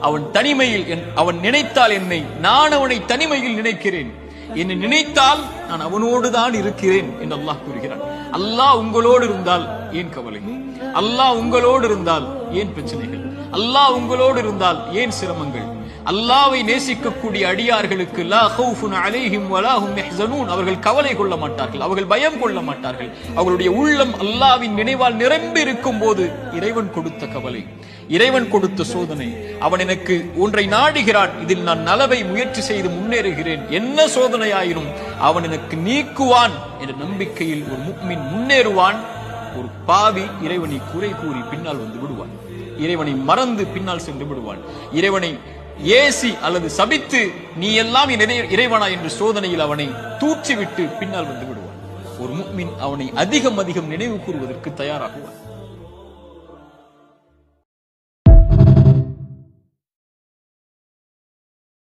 அவன் தனிமையில் அவன் நினைத்தால் என்னை, நான் அவனை தனிமையில் நினைக்கிறேன். என்னை நினைத்தால் நான் அவனோடு தான் இருக்கிறேன் என்று அல்லாஹ் கூறுகிறான். அல்லாஹ் உங்களோடு இருந்தால் ஏன் கவலை? அல்லாஹ் உங்களோடு இருந்தால் ஏன் பிரச்சனைகள்? அல்லாஹ் உங்களோடு இருந்தால் ஏன் சிரமங்கள்? அல்லாஹ்வை நேசிக்கக்கூடிய அடியார்களுக்கு லா ஹவுஃபுன் அலைஹிம் வலா ஹும் யஹ்ஸனூன், அவர்கள் கவலை கொள்ள மாட்டார்கள், அவர்கள் பயம் கொள்ள மாட்டார்கள். அவர்களுடைய உள்ளம் அல்லாஹ்வின் நினைவால் நிரம்பி இருக்கும் போது இறைவன் கொடுத்த கவலை, இறைவன் கொடுத்த சோதனை, அவன் எனக்கு ஒன்றை நாடுகிறான், இதில் நான் நலவை முயற்சி செய்து முன்னேறுகிறேன், என்ன சோதனையாயினும் அவன் எனக்கு நீக்குவான் என்ற நம்பிக்கையில் ஒரு முஃமின் முன்னேறுவான். ஒரு பாவி இறைவனை குறை கூறி பின்னால் வந்து விடுவான், இறைவனை மறந்து பின்னால் சென்று விடுவான், இறைவனை ஏசி அல்லது சபித்து நீ எல்லாம் இறைவனா என்று சோதனையில் அவனை தூற்றிவிட்டு பின்னால் வந்து விடுவான். ஒரு முஃமின் அவனை அதிகம் அதிகம் நினைவு கூறுவதற்கு தயாராகுவான்.